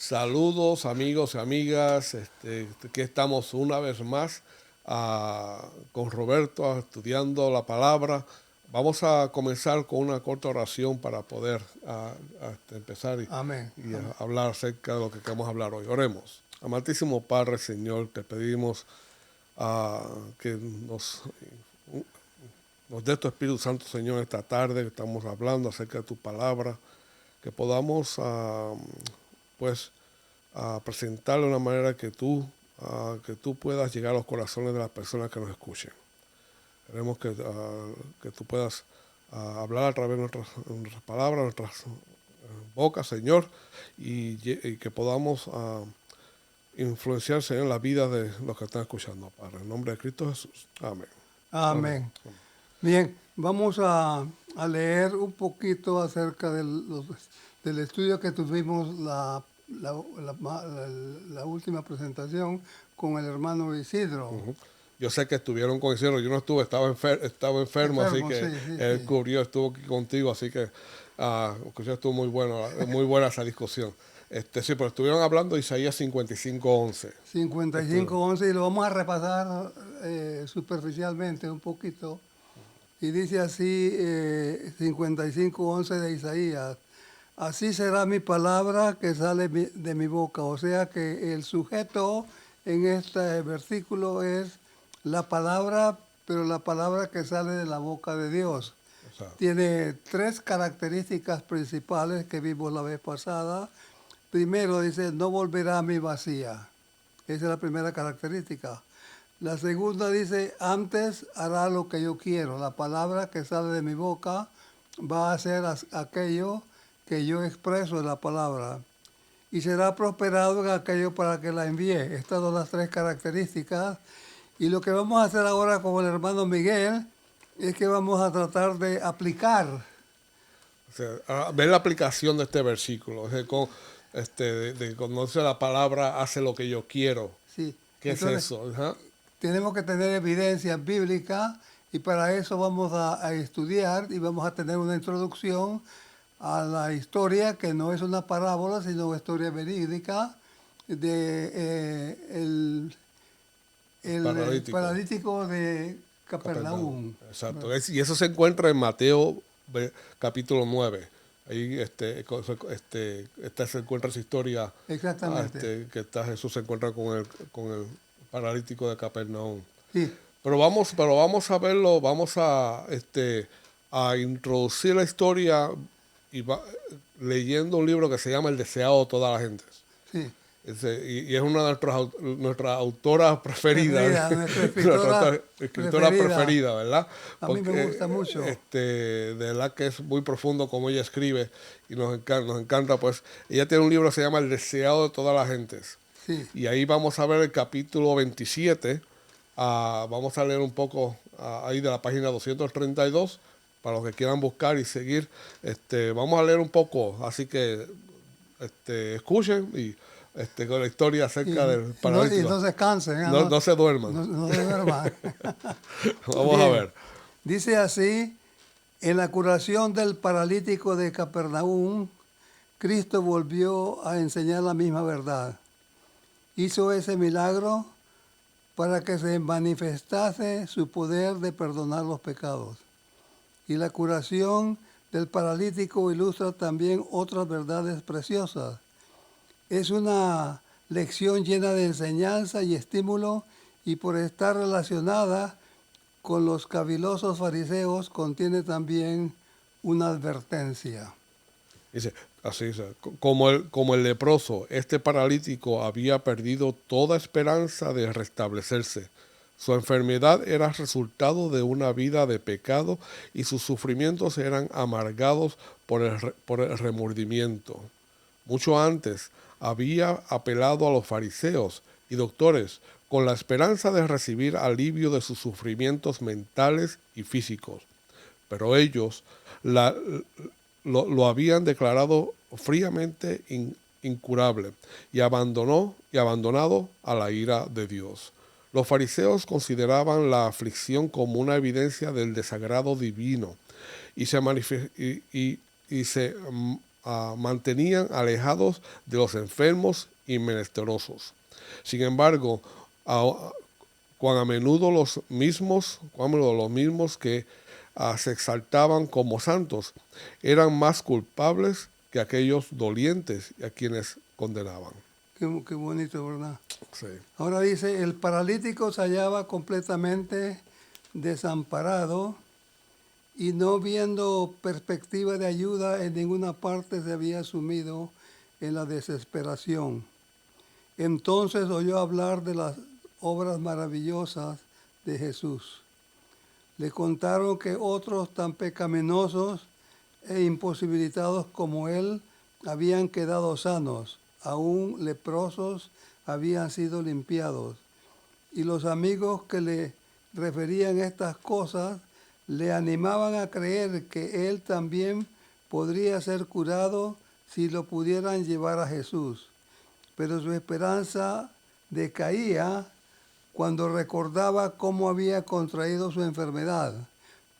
Saludos amigos y amigas, aquí estamos una vez más con Roberto estudiando la palabra. Vamos a comenzar con una corta oración para poder empezar Amén. y Amén. hablar acerca de lo que queremos hablar hoy. Oremos. Amantísimo Padre, Señor, te pedimos que nos dé tu Espíritu Santo, Señor, esta tarde que estamos hablando acerca de tu palabra, que podamos pues a presentarlo de una manera que tú puedas llegar a los corazones de las personas que nos escuchen. Queremos que tú puedas hablar a través de nuestras palabras, nuestras bocas, Señor, y que podamos influenciar, Señor, en la vida de los que están escuchando, Padre. En nombre de Cristo Jesús. Amén. Amén. Bien, vamos a leer un poquito acerca del estudio que tuvimos la última presentación con el hermano Isidro. Uh-huh. Yo sé que estuvieron con Isidro, yo no estuve, estaba enfermo, así que sí, él sí. cubrió, estuvo aquí contigo, así que estuvo muy buena esa discusión. Sí, pero estuvieron hablando de Isaías 55:11. 55:11 y lo vamos a repasar superficialmente un poquito. Y dice así 55:11 de Isaías: así será mi palabra que sale de mi boca. O sea que el sujeto en este versículo es la palabra, pero la palabra que sale de la boca de Dios. O sea, Tiene tres características principales que vimos la vez pasada. Primero dice, no volverá a mí vacía. Esa es la primera característica. La segunda dice, antes hará lo que yo quiero. La palabra que sale de mi boca va a hacer aquello que yo expreso en la palabra. Y será prosperado en aquello para que la envíe. Estas son las tres características. Y lo que vamos a hacer ahora con el hermano Miguel es que vamos a tratar de aplicar. ver la aplicación de este versículo. O sea, cuando dice la palabra, hace lo que yo quiero. Sí. ¿Qué Entonces, es eso? Uh-huh. Tenemos que tener evidencia bíblica y para eso vamos a estudiar y vamos a tener una introducción a la historia que no es una parábola, sino una historia verídica de el paralítico de Capernaum. Exacto. Y eso se encuentra en Mateo capítulo 9. Ahí se encuentra esa historia. Exactamente. Jesús se encuentra con el paralítico de Capernaum. Sí. Pero vamos a verlo, a introducir la historia leyendo un libro que se llama El deseado de todas las gentes. Sí. Y es una de nuestras autoras preferidas. Nuestra escritora preferida, ¿verdad? A mí me gusta mucho. De verdad que es muy profundo como ella escribe y nos encanta, pues. Ella tiene un libro que se llama El deseado de todas las gentes. Sí. Y ahí vamos a ver el capítulo 27. Vamos a leer un poco ahí de la página 232 para los que quieran buscar y seguir. Vamos a leer un poco, así que escuchen y con la historia acerca del paralítico. Y no se cansen. No se duerman. No se duerman. Vamos a ver. Dice así, en la curación del paralítico de Capernaum, Cristo volvió a enseñar la misma verdad. Hizo ese milagro para que se manifestase su poder de perdonar los pecados. Y la curación del paralítico ilustra también otras verdades preciosas. Es una lección llena de enseñanza y estímulo y por estar relacionada con los cavilosos fariseos contiene también una advertencia. Dice, así es, como el leproso, este paralítico había perdido toda esperanza de restablecerse. Su enfermedad era resultado de una vida de pecado y sus sufrimientos eran amargados por el remordimiento. Mucho antes había apelado a los fariseos y doctores con la esperanza de recibir alivio de sus sufrimientos mentales y físicos. Pero ellos lo habían declarado fríamente incurable y abandonado a la ira de Dios. Los fariseos consideraban la aflicción como una evidencia del desagrado divino y se mantenían alejados de los enfermos y menesterosos. Sin embargo, cuán a menudo los mismos que se exaltaban como santos eran más culpables que aquellos dolientes a quienes condenaban. Qué bonito, ¿verdad? Sí. Ahora dice, el paralítico se hallaba completamente desamparado y no viendo perspectiva de ayuda en ninguna parte se había sumido en la desesperación. Entonces oyó hablar de las obras maravillosas de Jesús. Le contaron que otros tan pecaminosos e imposibilitados como él habían quedado sanos, aún leprosos habían sido limpiados. Y los amigos que le referían estas cosas le animaban a creer que él también podría ser curado si lo pudieran llevar a Jesús. Pero su esperanza decaía cuando recordaba cómo había contraído su enfermedad.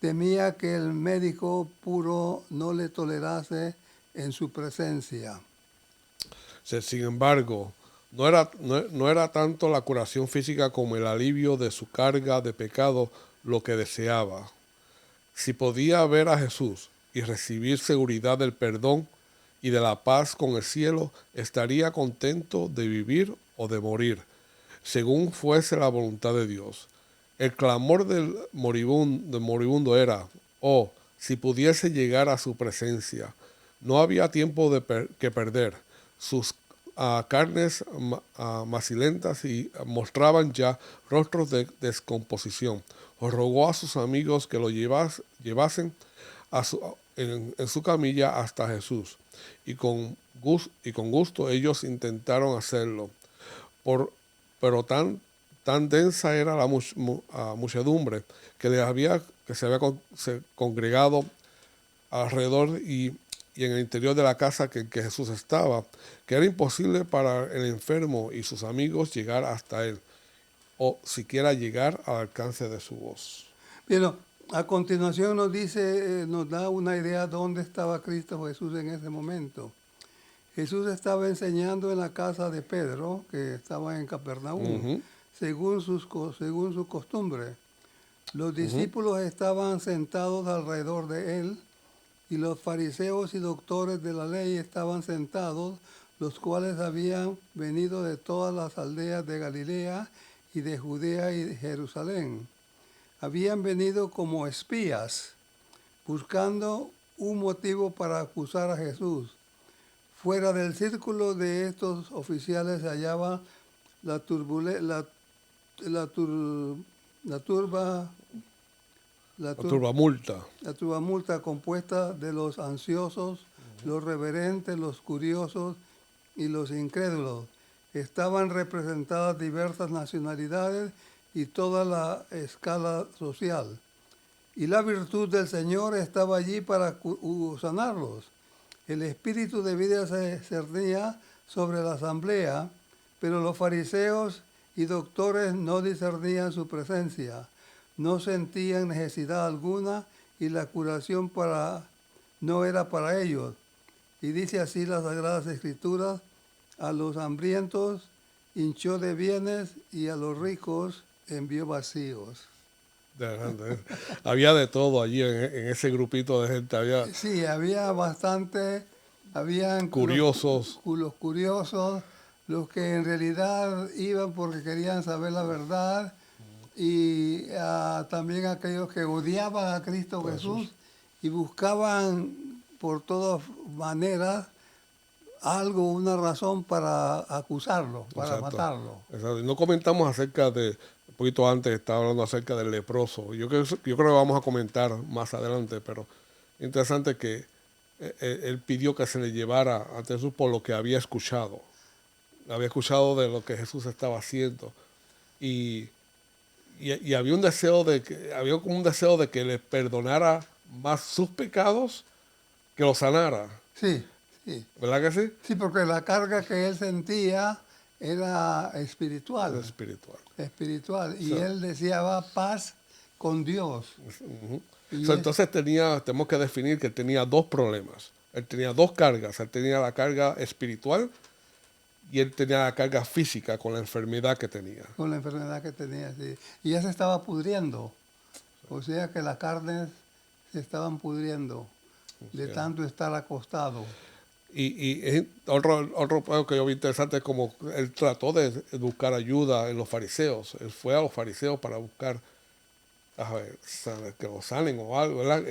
Temía que el médico puro no le tolerase en su presencia. Sin embargo, no era tanto la curación física como el alivio de su carga de pecado lo que deseaba. Si podía ver a Jesús y recibir seguridad del perdón y de la paz con el cielo, estaría contento de vivir o de morir, según fuese la voluntad de Dios. El clamor del moribundo era, oh, si pudiese llegar a su presencia. No había tiempo que perder. Sus carnes macilentas y mostraban ya rostros de descomposición. Rogó a sus amigos que lo llevasen en su camilla hasta Jesús. Y con gusto ellos intentaron hacerlo. Pero tan densa era la muchedumbre que se había congregado alrededor y en el interior de la casa que Jesús estaba, que era imposible para el enfermo y sus amigos llegar hasta él, o siquiera llegar al alcance de su voz. Bien, a continuación nos da una idea de dónde estaba Cristo Jesús en ese momento. Jesús estaba enseñando en la casa de Pedro, que estaba en Capernaum, según su costumbre. Los discípulos estaban sentados alrededor de él, y los fariseos y doctores de la ley estaban sentados, los cuales habían venido de todas las aldeas de Galilea y de Judea y de Jerusalén. Habían venido como espías, buscando un motivo para acusar a Jesús. Fuera del círculo de estos oficiales se hallaba la turbamulta compuesta de los ansiosos, los reverentes, los curiosos y los incrédulos. Estaban representadas diversas nacionalidades y toda la escala social. Y la virtud del Señor estaba allí para sanarlos. El espíritu de vida se cernía sobre la asamblea, pero los fariseos y doctores no discernían su presencia. No sentían necesidad alguna y la curación no era para ellos. Y dice así las Sagradas Escrituras: a los hambrientos hinchó de bienes y a los ricos envió vacíos. Había de todo allí en ese grupito de gente. Sí, había bastante. Habían curiosos. Los curiosos, los que en realidad iban porque querían saber la verdad, y también aquellos que odiaban a Cristo Jesús y buscaban por todas maneras una razón para acusarlo, para matarlo. Exacto. No comentamos acerca de, un poquito antes estaba hablando acerca del leproso. Yo creo que vamos a comentar más adelante, pero interesante que él pidió que se le llevara a Jesús por lo que había escuchado. Había escuchado de lo que Jesús estaba haciendo. Y había un deseo había como un deseo de que le perdonara más sus pecados que los sanara. Sí, sí. ¿Verdad que sí? Sí, porque la carga que él sentía era espiritual. Espiritual. Y él deseaba paz con Dios. Entonces tenemos que definir que tenía dos problemas. Él tenía dos cargas. Él tenía la carga espiritual y él tenía la carga física con la enfermedad que tenía. Con la enfermedad que tenía, sí. Y ya se estaba pudriendo. O sea que las carnes se estaban pudriendo de tanto estar acostado. Y es otro punto que yo vi interesante es como él trató de buscar ayuda en los fariseos. Él fue a los fariseos para buscar que lo sanen o algo, ¿verdad?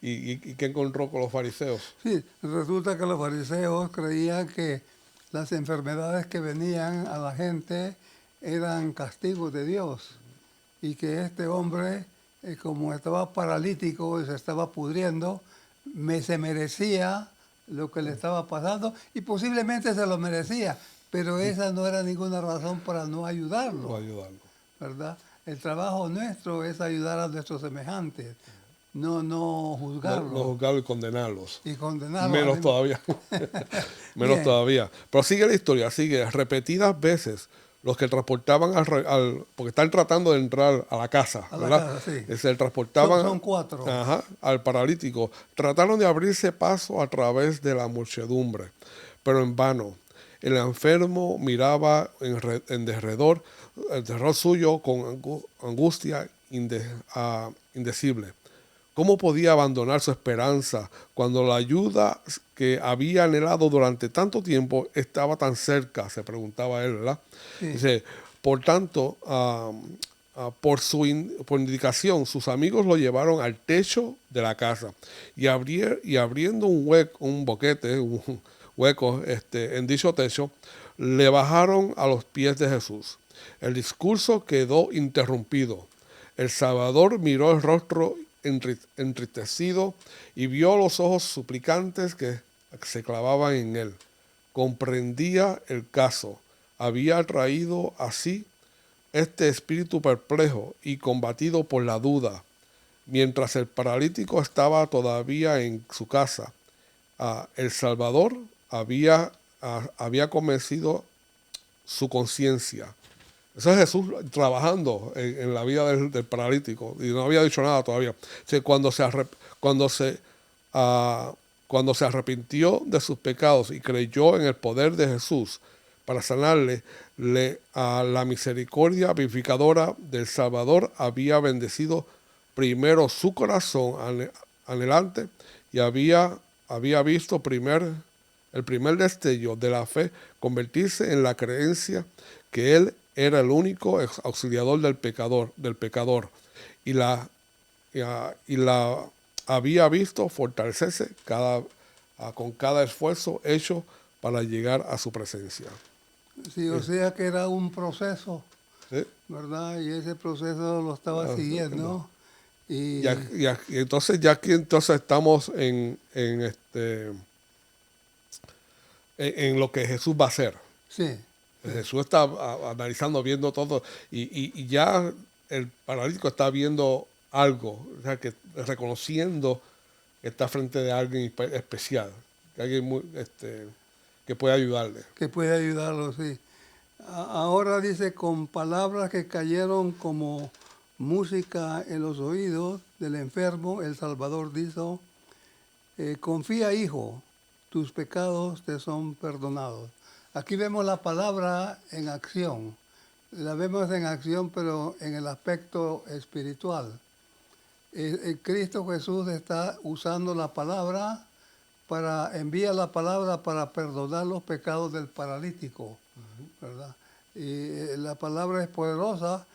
¿Y qué encontró con los fariseos? Sí, resulta que los fariseos creían que las enfermedades que venían a la gente eran castigos de Dios y que este hombre, como estaba paralítico y se estaba pudriendo, se merecía lo que le estaba pasando y posiblemente se lo merecía, pero esa no era ninguna razón para no ayudarlo, No ayudarlo. ¿verdad? El trabajo nuestro es ayudar a nuestros semejantes, no juzgarlos. No juzgarlos y condenarlos. Y condenarlos. Menos todavía. Menos Bien. todavía. Pero sigue la historia, sigue. Repetidas veces los que transportaban porque están tratando de entrar a la casa, A la ¿verdad? casa, sí. Se transportaban Son 4. al paralítico. Trataron de abrirse paso a través de la muchedumbre, pero en vano. El enfermo miraba en derredor, el terror suyo con angustia indecible. ¿Cómo podía abandonar su esperanza cuando la ayuda que había anhelado durante tanto tiempo estaba tan cerca? Se preguntaba él, ¿verdad? Sí. Dice, por tanto, por indicación, sus amigos lo llevaron al techo de la casa y abriendo un boquete, un hueco en dicho techo, le bajaron a los pies de Jesús. El discurso quedó interrumpido. El Salvador miró el rostro entristecido y vio los ojos suplicantes que se clavaban en él. Comprendía el caso. Había traído así este espíritu perplejo y combatido por la duda. Mientras el paralítico estaba todavía en su casa, el Salvador había convencido su conciencia. Eso es Jesús trabajando en la vida del paralítico y no había dicho nada todavía. O sea, cuando se arrepintió de sus pecados y creyó en el poder de Jesús para sanarle, a la misericordia vivificadora del Salvador había bendecido primero su corazón anhelante y había visto el primer destello de la fe convertirse en la creencia que él era el único auxiliador del pecador y la había visto fortalecerse con cada esfuerzo hecho para llegar a su presencia. Sí, o sea que era un proceso, ¿Sí? ¿verdad? Y ese proceso lo estaba siguiendo. Y entonces ya aquí estamos en lo que Jesús va a hacer. sí. Jesús está analizando, viendo todo, y ya el paralítico está viendo algo, o sea, que reconociendo que está frente de alguien especial, que alguien que puede ayudarle. Que puede ayudarlo, sí. Ahora dice, con palabras que cayeron como música en los oídos del enfermo, el Salvador dijo, confía, hijo, tus pecados te son perdonados. Aquí vemos la palabra en acción. La vemos en acción, pero en el aspecto espiritual. Cristo Jesús está usando la palabra envía la palabra para perdonar los pecados del paralítico, ¿verdad? Y la palabra es poderosa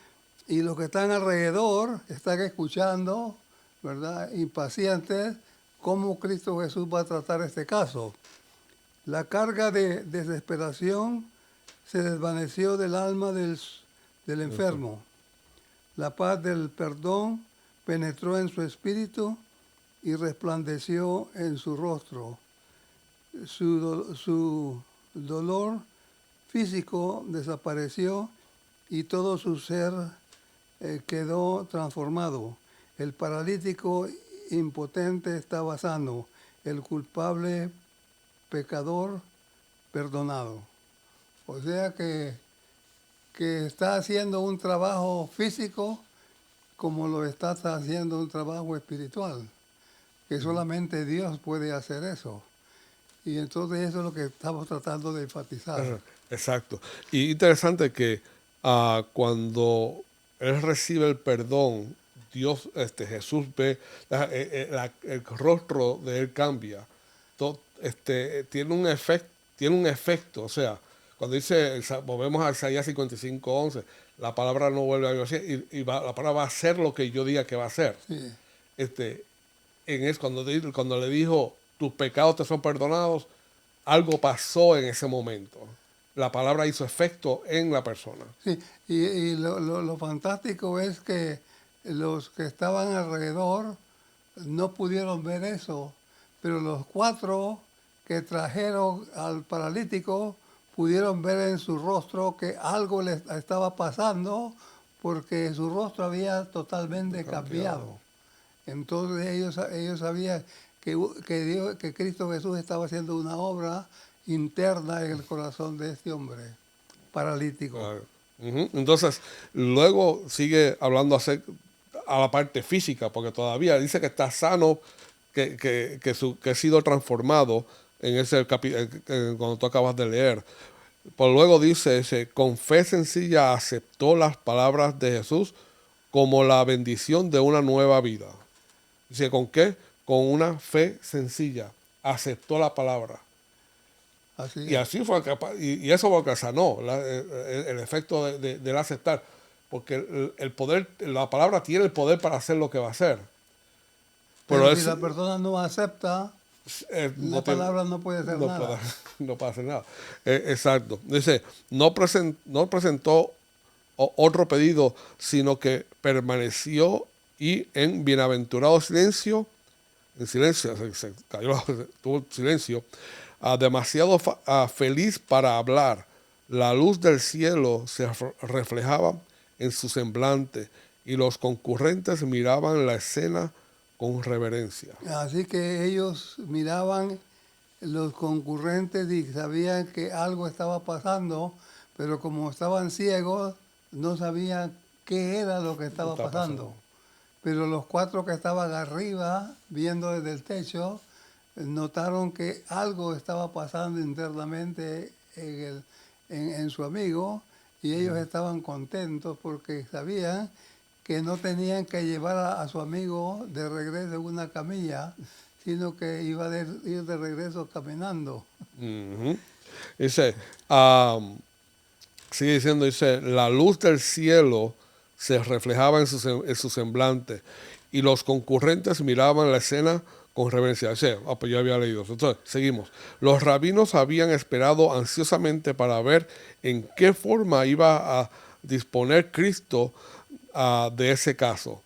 y los que están alrededor están escuchando, ¿verdad? Impacientes, cómo Cristo Jesús va a tratar este caso. La carga de desesperación se desvaneció del alma del enfermo. La paz del perdón penetró en su espíritu y resplandeció en su rostro. Su dolor físico desapareció y todo su ser quedó transformado. El paralítico impotente estaba sano, el culpable pecador perdonado. O sea que está haciendo un trabajo físico como lo está haciendo un trabajo espiritual. que solamente Dios puede hacer eso. Y entonces eso es lo que estamos tratando de enfatizar. Exacto. Y interesante que cuando él recibe el perdón, Dios, Jesús ve, el rostro de él cambia. Tiene un efecto. O sea, cuando dice, volvemos a Isaías 55:11, la palabra no vuelve a mí vacía la palabra va a hacer lo que yo diga que va a hacer. Sí. Cuando le dijo, tus pecados te son perdonados, algo pasó en ese momento. La palabra hizo efecto en la persona. Sí, y lo fantástico es que los que estaban alrededor no pudieron ver eso, pero los 4 que trajeron al paralítico pudieron ver en su rostro que algo le estaba pasando porque su rostro había totalmente cambiado. Entonces ellos sabían que Cristo Jesús estaba haciendo una obra interna en el corazón de este hombre paralítico. Entonces, luego sigue hablando a la parte física, porque todavía dice que está sano, que ha sido transformado en ese cuando tú acabas de leer. Pero luego dice, con fe sencilla aceptó las palabras de Jesús como la bendición de una nueva vida. Dice, ¿con qué? Con una fe sencilla. Aceptó la palabra. Así y así fue y eso fue que sanó el efecto del aceptar. Porque el poder, la palabra tiene el poder para hacer lo que va a hacer. Pero si la persona no acepta, la palabra no puede hacer no nada. No puede hacer nada. Exacto. Dice, no presentó otro pedido, sino que permaneció y en bienaventurado silencio, se cayó, tuvo silencio, demasiado feliz para hablar. La luz del cielo se reflejaba en su semblante y los concurrentes miraban la escena con reverencia. Así que ellos miraban los concurrentes y sabían que algo estaba pasando, pero como estaban ciegos, no sabían qué era lo que estaba pasando. Pero los 4 que estaban arriba, viendo desde el techo, notaron que algo estaba pasando internamente en su amigo y ellos estaban contentos porque sabían que no tenían que llevar a su amigo de regreso en una camilla, sino que iba a ir de regreso caminando. Dice, sigue diciendo, dice, la luz del cielo se reflejaba en su semblante y los concurrentes miraban la escena con reverencia. Pues yo había leído eso. Entonces, seguimos. Los rabinos habían esperado ansiosamente para ver en qué forma iba a disponer Cristo de ese caso.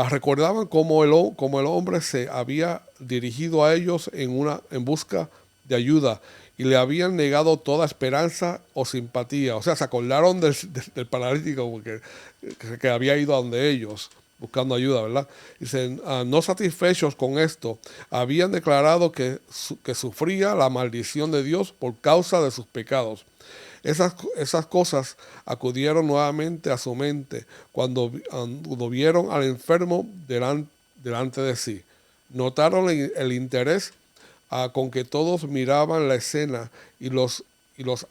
Recordaban cómo el hombre se había dirigido a ellos en busca de ayuda y le habían negado toda esperanza o simpatía. O sea, se acordaron del paralítico que había ido a donde ellos buscando ayuda, ¿verdad? Dicen, no satisfechos con esto, habían declarado que sufría la maldición de Dios por causa de sus pecados. Esas cosas acudieron nuevamente a su mente cuando vieron al enfermo delante de sí. Notaron el interés con que todos miraban la escena y los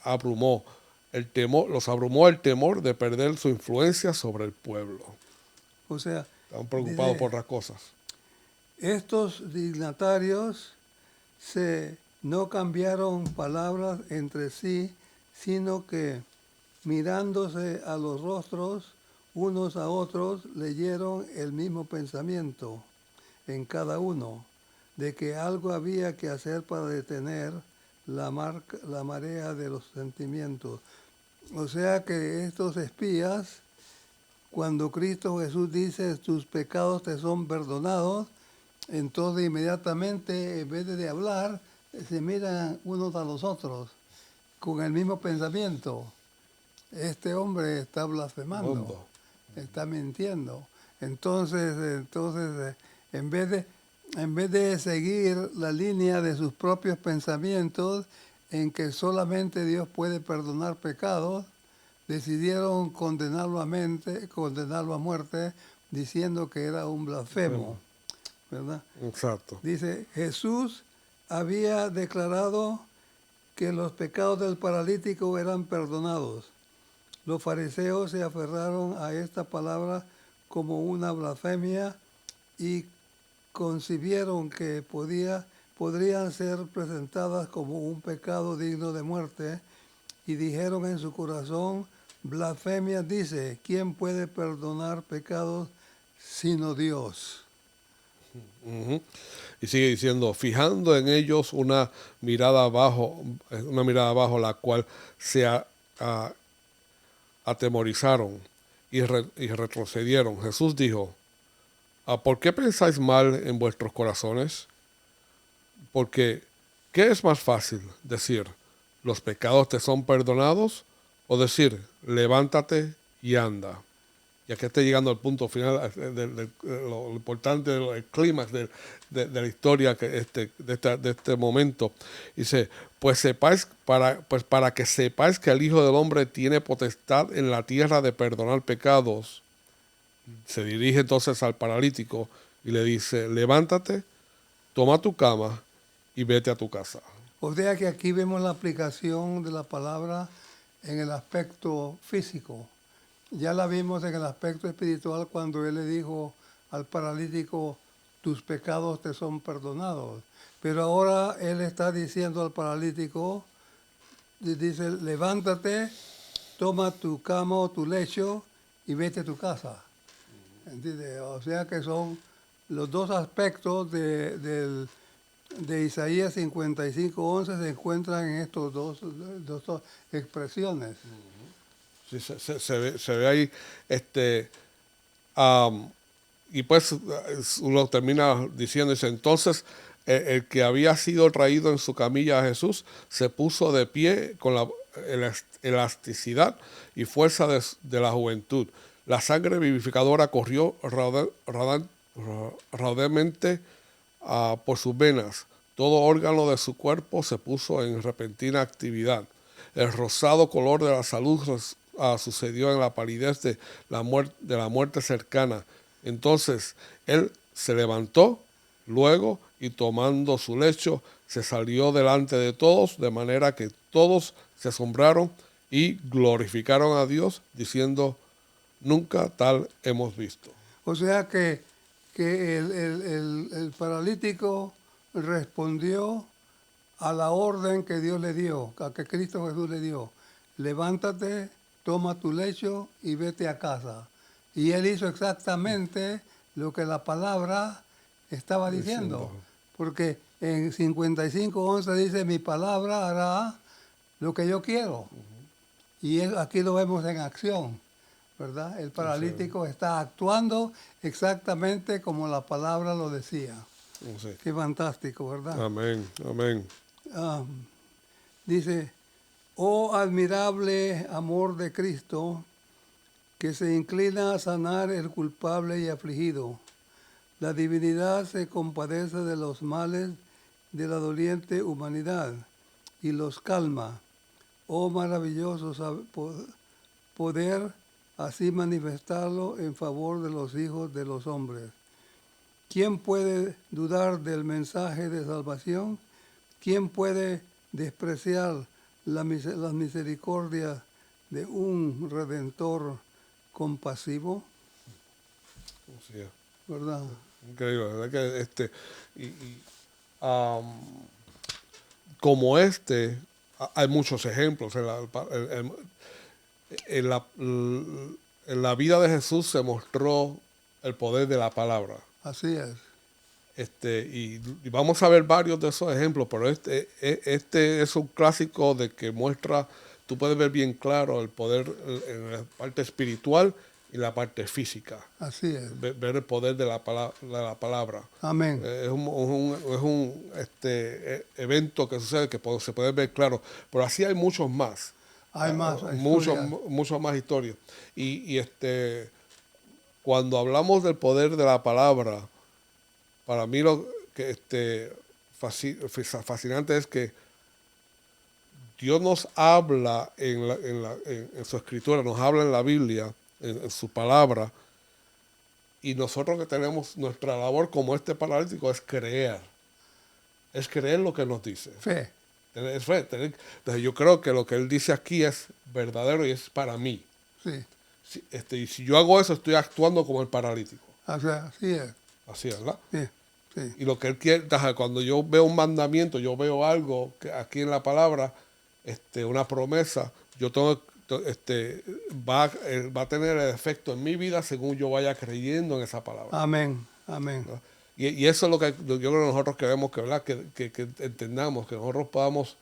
abrumó. Los abrumó el temor de perder su influencia sobre el pueblo. O sea, estaban preocupados por otras cosas. Estos dignatarios no cambiaron palabras entre sí, sino que mirándose a los rostros unos a otros, leyeron el mismo pensamiento en cada uno, de que algo había que hacer para detener la marea de los sentimientos. O sea que estos espías, cuando Cristo Jesús dice, tus pecados te son perdonados, entonces inmediatamente, en vez de hablar, se miran unos a los otros con el mismo pensamiento. Este hombre está blasfemando, está mintiendo. Entonces en vez de seguir la línea de sus propios pensamientos, en que solamente Dios puede perdonar pecados, decidieron condenarlo a muerte, diciendo que era un blasfemo. ¿verdad? Exacto. Dice, Jesús había declarado que los pecados del paralítico eran perdonados. Los fariseos se aferraron a esta palabra como una blasfemia y concibieron que podrían ser presentadas como un pecado digno de muerte y dijeron en su corazón, blasfemia dice, ¿quién puede perdonar pecados sino Dios? Ujú. Y sigue diciendo, fijando en ellos una mirada abajo la cual se atemorizaron y retrocedieron. Jesús dijo, ¿por qué pensáis mal en vuestros corazones? Porque, ¿qué es más fácil decir, los pecados te son perdonados? O decir, levántate y anda. Y aquí está llegando al punto final, lo importante, el clímax de la historia de este momento. Dice, pues para que sepáis que el Hijo del Hombre tiene potestad en la tierra de perdonar pecados. Se dirige entonces al paralítico y le dice, levántate, toma tu cama y vete a tu casa. O sea que aquí vemos la aplicación de la palabra en el aspecto físico. Ya la vimos en el aspecto espiritual cuando Él le dijo al paralítico, tus pecados te son perdonados. Pero ahora Él está diciendo al paralítico, dice, levántate, toma tu cama o tu lecho y vete a tu casa. ¿Entiendes? O sea que son los dos aspectos de Isaías 55:11 se encuentran en estos dos expresiones. Sí, se ve ahí, um, y pues uno termina diciendo, dice, entonces el que había sido traído en su camilla a Jesús se puso de pie con la elasticidad y fuerza de la juventud. La sangre vivificadora corrió raudemente por sus venas. Todo órgano de su cuerpo se puso en repentina actividad. El rosado color de la salud sucedió en la palidez de la muerte cercana. Entonces él se levantó luego y tomando su lecho se salió delante de todos, de manera que todos se asombraron y glorificaron a Dios, diciendo, nunca tal hemos visto. O sea que el paralítico respondió a la orden que Dios le dio, a que Cristo Jesús le dio. Levántate, toma tu lecho y vete a casa. Y él hizo exactamente lo que la palabra estaba diciendo. Porque en 55:11 dice, mi palabra hará lo que yo quiero. Y aquí lo vemos en acción, ¿verdad? El paralítico está actuando exactamente como la palabra lo decía. Sí. Qué fantástico, ¿verdad? Amén, amén. Dice, oh admirable amor de Cristo, que se inclina a sanar el culpable y afligido. La divinidad se compadece de los males de la doliente humanidad y los calma. Oh maravilloso poder así manifestarlo en favor de los hijos de los hombres. ¿Quién puede dudar del mensaje de salvación? ¿Quién puede despreciar las misericordias de un Redentor compasivo? Sí. ¿Verdad? Increíble, ¿verdad? Que como hay muchos ejemplos. En la vida de Jesús se mostró el poder de la palabra. Así es. Y vamos a ver varios de esos ejemplos, pero este es un clásico de que muestra, tú puedes ver bien claro el poder en la parte espiritual y la parte física. Así es. Ver el poder de la palabra. Amén. Es un evento que sucede que se puede ver claro, pero así hay muchos más. Hay más muchas más historias. Y cuando hablamos del poder de la palabra, para mí lo que fascinante es que Dios nos habla en su escritura, nos habla en la Biblia, en su palabra, Y nosotros que tenemos nuestra labor como este paralítico es creer. Es creer lo que nos dice. Fe. Tener fe. Entonces yo creo que lo que él dice aquí es verdadero y es para mí. Sí. Y si yo hago eso, estoy actuando como el paralítico. O sea, así es. Así es, ¿verdad? Sí, sí. Y lo que él quiere, cuando yo veo un mandamiento, yo veo algo que aquí en la palabra, una promesa, yo tengo, va a tener el efecto en mi vida según yo vaya creyendo en esa palabra. Amén. Amén. ¿Verdad? Y eso es lo que yo creo que nosotros queremos que, ¿verdad? Que entendamos, que nosotros podamos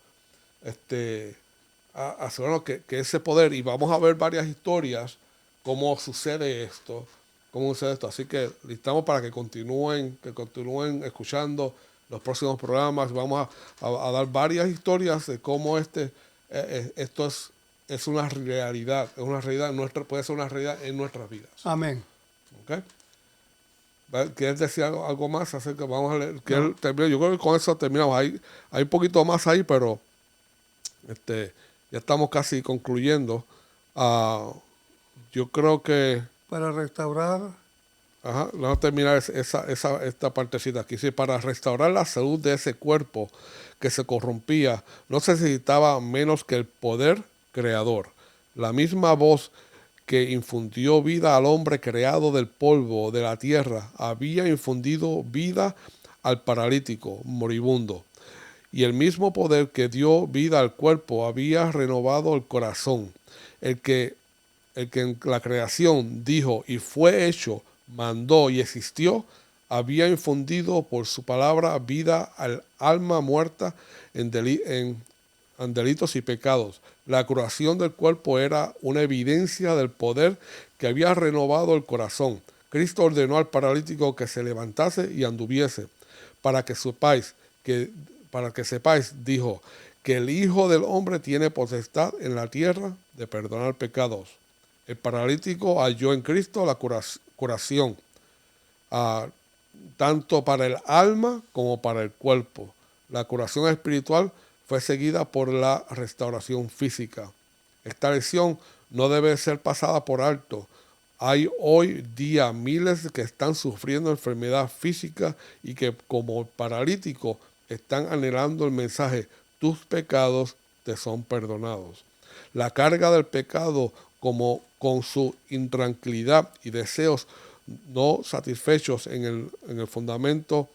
asegurarnos que ese poder, y vamos a ver varias historias, cómo sucede esto. Así que listamos para que continúen escuchando los próximos programas. Vamos a dar varias historias de cómo esto es una realidad, puede ser una realidad en nuestras vidas. Amén. ¿Okay? ¿Quieres decir algo más acerca? Vamos a leer. No. Yo creo que con eso terminamos. Hay un poquito más ahí, pero ya estamos casi concluyendo. Yo creo que Para restaurar. Vamos a terminar esta partecita aquí. Sí, para restaurar la salud de ese cuerpo que se corrompía, no se necesitaba menos que el poder creador. La misma voz que infundió vida al hombre creado del polvo de la tierra había infundido vida al paralítico moribundo. Y el mismo poder que dio vida al cuerpo había renovado el corazón. El que en la creación dijo y fue hecho, mandó y existió, había infundido por su palabra vida al alma muerta en delitos y pecados. La curación del cuerpo era una evidencia del poder que había renovado el corazón. Cristo ordenó al paralítico que se levantase y anduviese. Para que sepáis, dijo, que el Hijo del Hombre tiene potestad en la tierra de perdonar pecados. El paralítico halló en Cristo la curación, tanto para el alma como para el cuerpo. La curación espiritual fue seguida por la restauración física. Esta lección no debe ser pasada por alto. Hay hoy día miles que están sufriendo enfermedad física y que como paralítico están anhelando el mensaje: tus pecados te son perdonados. La carga del pecado, como con su intranquilidad y deseos no satisfechos en el fundamento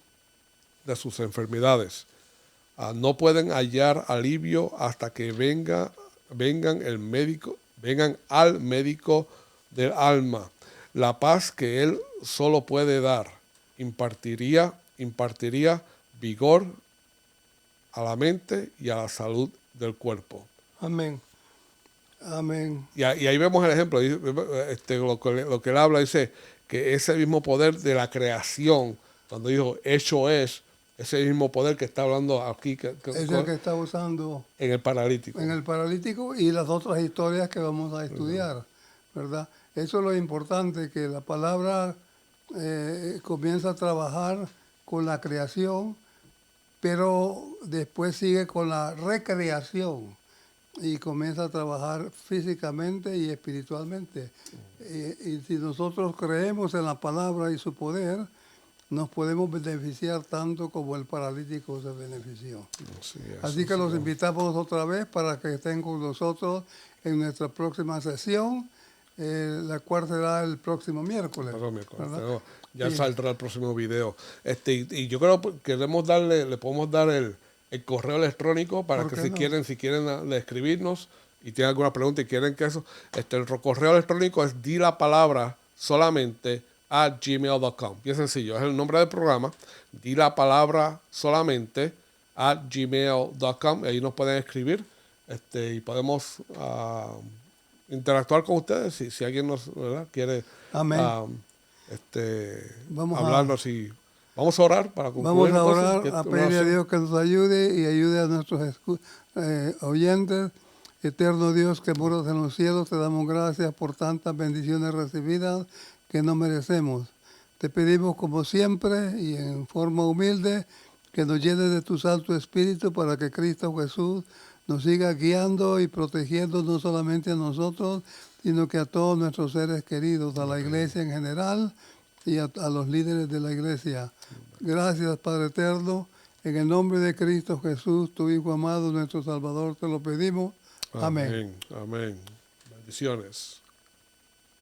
de sus enfermedades, no pueden hallar alivio hasta que vengan al médico del alma. La paz que él solo puede dar impartiría vigor a la mente y a la salud del cuerpo. Amén. Amén. Y ahí vemos el ejemplo. Lo que él habla, dice que ese mismo poder de la creación, cuando dijo hecho es, ese mismo poder que está hablando aquí, Es el que está usando en el paralítico. En el paralítico y las otras historias que vamos a estudiar, ¿verdad? Eso es lo importante, que la palabra comienza a trabajar con la creación, pero después sigue con la recreación y comienza a trabajar físicamente y espiritualmente. Y si nosotros creemos en la palabra y su poder, nos podemos beneficiar tanto como el paralítico se benefició. Así que los invitamos otra vez para que estén con nosotros en nuestra próxima sesión, la cual será el próximo miércoles. Ya saldrá el próximo video. Y yo creo que le podemos dar el correo electrónico para que si quieren escribirnos y tienen alguna pregunta y quieren que eso, el correo electrónico es di la palabra solamente @gmail.com. Bien sencillo, es el nombre del programa. Di la palabra solamente @gmail.com. Ahí nos pueden escribir y podemos interactuar con ustedes si alguien nos quiere hablarnos. Y vamos a orar para concluir. Vamos a orar, a pedirle a Dios que nos ayude y ayude a nuestros oyentes. Eterno Dios que moras en los cielos, te damos gracias por tantas bendiciones recibidas que no merecemos. Te pedimos como siempre y en forma humilde que nos llenes de tu Santo Espíritu para que Cristo Jesús nos siga guiando y protegiendo no solamente a nosotros, sino que a todos nuestros seres queridos, a la iglesia en general y a los líderes de la iglesia. Gracias, Padre eterno. En el nombre de Cristo Jesús, tu Hijo amado, nuestro Salvador, te lo pedimos. Amén. Amén. Bendiciones.